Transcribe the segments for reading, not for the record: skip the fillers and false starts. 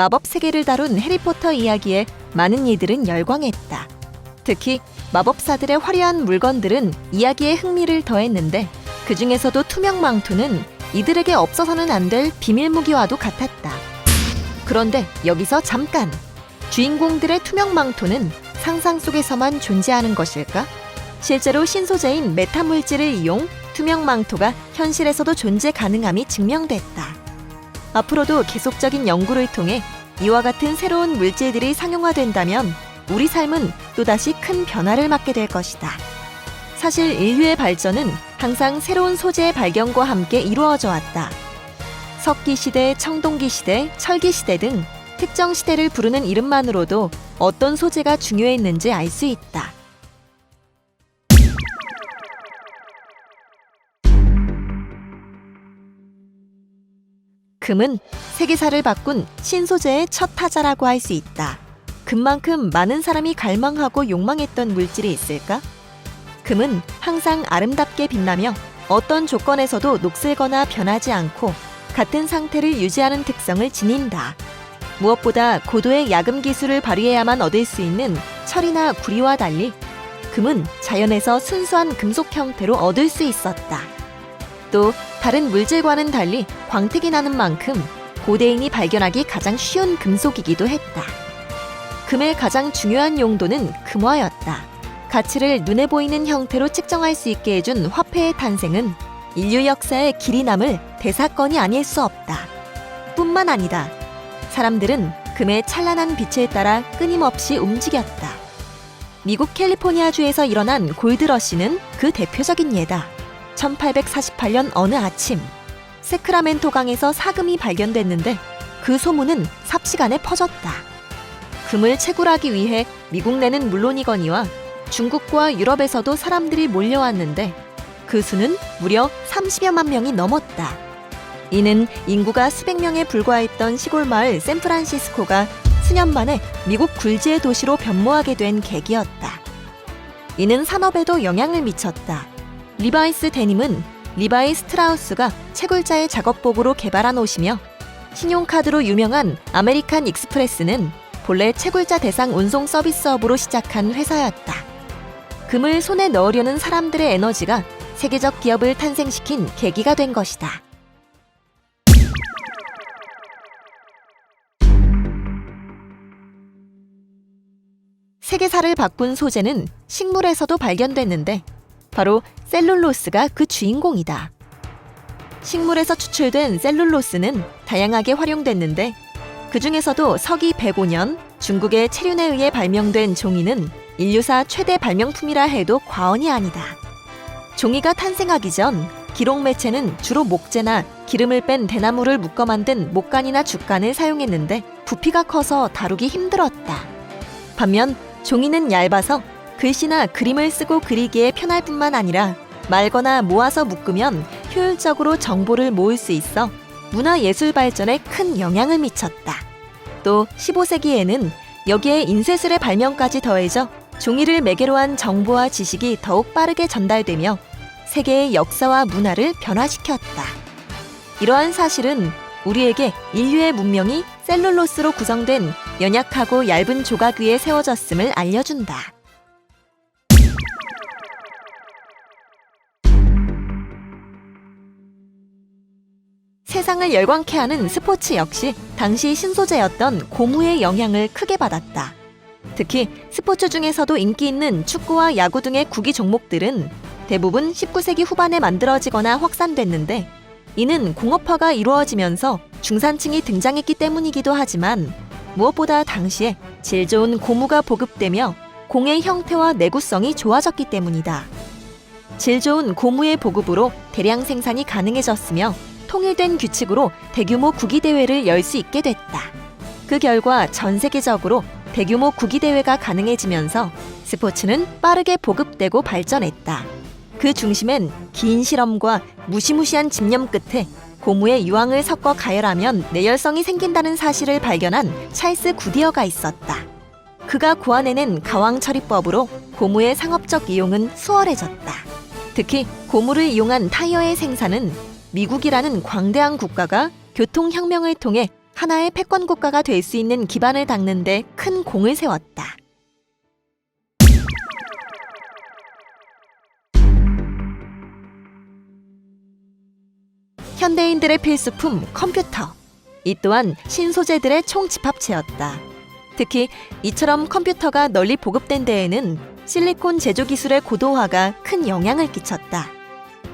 마법 세계를 다룬 해리포터 이야기에 많은 이들은 열광했다. 특히 마법사들의 화려한 물건들은 이야기에 흥미를 더했는데 그 중에서도 투명 망토는 이들에게 없어서는 안 될 비밀 무기와도 같았다. 그런데 여기서 잠깐! 주인공들의 투명 망토는 상상 속에서만 존재하는 것일까? 실제로 신소재인 메타 물질을 이용 투명 망토가 현실에서도 존재 가능함이 증명됐다. 앞으로도 계속적인 연구를 통해 이와 같은 새로운 물질들이 상용화된다면 우리 삶은 또다시 큰 변화를 맞게 될 것이다. 사실 인류의 발전은 항상 새로운 소재의 발견과 함께 이루어져 왔다. 석기 시대, 청동기 시대, 철기 시대 등 특정 시대를 부르는 이름만으로도 어떤 소재가 중요했는지 알 수 있다. 금은 세계사를 바꾼 신소재의 첫 타자라고 할 수 있다. 금만큼 많은 사람이 갈망하고 욕망했던 물질이 있을까? 금은 항상 아름답게 빛나며 어떤 조건에서도 녹슬거나 변하지 않고 같은 상태를 유지하는 특성을 지닌다. 무엇보다 고도의 야금 기술을 발휘해야만 얻을 수 있는 철이나 구리와 달리 금은 자연에서 순수한 금속 형태로 얻을 수 있었다. 또 다른 물질과는 달리 광택이 나는 만큼 고대인이 발견하기 가장 쉬운 금속이기도 했다. 금의 가장 중요한 용도는 금화였다. 가치를 눈에 보이는 형태로 측정할 수 있게 해준 화폐의 탄생은 인류 역사의 길이 남을 대사건이 아닐 수 없다. 뿐만 아니다. 사람들은 금의 찬란한 빛에 따라 끊임없이 움직였다. 미국 캘리포니아주에서 일어난 골드러시는 그 대표적인 예다. 1848년 어느 아침, 세크라멘토 강에서 사금이 발견됐는데 그 소문은 삽시간에 퍼졌다. 금을 채굴하기 위해 미국 내는 물론이거니와 중국과 유럽에서도 사람들이 몰려왔는데 그 수는 무려 30여만 명이 넘었다. 이는 인구가 수백 명에 불과했던 시골 마을 샌프란시스코가 수년 만에 미국 굴지의 도시로 변모하게 된 계기였다. 이는 산업에도 영향을 미쳤다. 리바이스 데님은 리바이 스트라우스가 채굴자의 작업복으로 개발한 옷이며 신용카드로 유명한 아메리칸 익스프레스는 본래 채굴자 대상 운송 서비스업으로 시작한 회사였다. 금을 손에 넣으려는 사람들의 에너지가 세계적 기업을 탄생시킨 계기가 된 것이다. 세계사를 바꾼 소재는 식물에서도 발견됐는데 바로 셀룰로스가 그 주인공이다. 식물에서 추출된 셀룰로스는 다양하게 활용됐는데 그 중에서도 서기 105년 중국의 체륜에 의해 발명된 종이는 인류사 최대 발명품이라 해도 과언이 아니다. 종이가 탄생하기 전 기록 매체는 주로 목재나 기름을 뺀 대나무를 묶어 만든 목간이나 죽간을 사용했는데 부피가 커서 다루기 힘들었다. 반면 종이는 얇아서 글씨나 그림을 쓰고 그리기에 편할 뿐만 아니라 말거나 모아서 묶으면 효율적으로 정보를 모을 수 있어 문화예술 발전에 큰 영향을 미쳤다. 또 15세기에는 여기에 인쇄술의 발명까지 더해져 종이를 매개로 한 정보와 지식이 더욱 빠르게 전달되며 세계의 역사와 문화를 변화시켰다. 이러한 사실은 우리에게 인류의 문명이 셀룰로스로 구성된 연약하고 얇은 조각 위에 세워졌음을 알려준다. 세상을 열광케 하는 스포츠 역시 당시 신소재였던 고무의 영향을 크게 받았다. 특히 스포츠 중에서도 인기 있는 축구와 야구 등의 구기 종목들은 대부분 19세기 후반에 만들어지거나 확산됐는데 이는 공업화가 이루어지면서 중산층이 등장했기 때문이기도 하지만 무엇보다 당시에 질 좋은 고무가 보급되며 공의 형태와 내구성이 좋아졌기 때문이다. 질 좋은 고무의 보급으로 대량 생산이 가능해졌으며 통일된 규칙으로 대규모 구기대회를 열 수 있게 됐다. 그 결과 전 세계적으로 대규모 구기대회가 가능해지면서 스포츠는 빠르게 보급되고 발전했다. 그 중심엔 긴 실험과 무시무시한 집념 끝에 고무에 유황을 섞어 가열하면 내열성이 생긴다는 사실을 발견한 찰스 구디어가 있었다. 그가 고안해낸 가왕처리법으로 고무의 상업적 이용은 수월해졌다. 특히 고무를 이용한 타이어의 생산은 미국이라는 광대한 국가가 교통혁명을 통해 하나의 패권 국가가 될 수 있는 기반을 닦는 데 큰 공을 세웠다. 현대인들의 필수품 컴퓨터. 이 또한 신소재들의 총집합체였다. 특히 이처럼 컴퓨터가 널리 보급된 데에는 실리콘 제조 기술의 고도화가 큰 영향을 끼쳤다.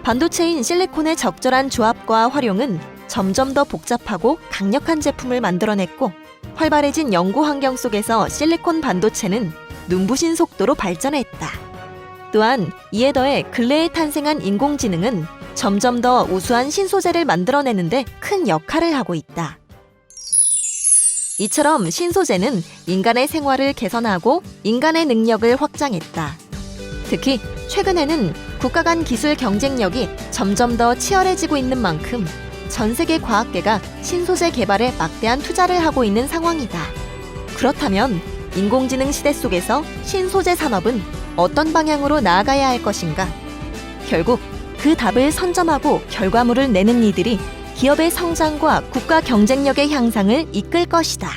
반도체인 실리콘의 적절한 조합과 활용은 점점 더 복잡하고 강력한 제품을 만들어냈고, 활발해진 연구 환경 속에서 실리콘 반도체는 눈부신 속도로 발전했다. 또한 이에 더해 근래에 탄생한 인공지능은 점점 더 우수한 신소재를 만들어내는데 큰 역할을 하고 있다. 이처럼 신소재는 인간의 생활을 개선하고 인간의 능력을 확장했다. 특히 최근에는 국가 간 기술 경쟁력이 점점 더 치열해지고 있는 만큼 전 세계 과학계가 신소재 개발에 막대한 투자를 하고 있는 상황이다. 그렇다면 인공지능 시대 속에서 신소재 산업은 어떤 방향으로 나아가야 할 것인가? 결국 그 답을 선점하고 결과물을 내는 이들이 기업의 성장과 국가 경쟁력의 향상을 이끌 것이다.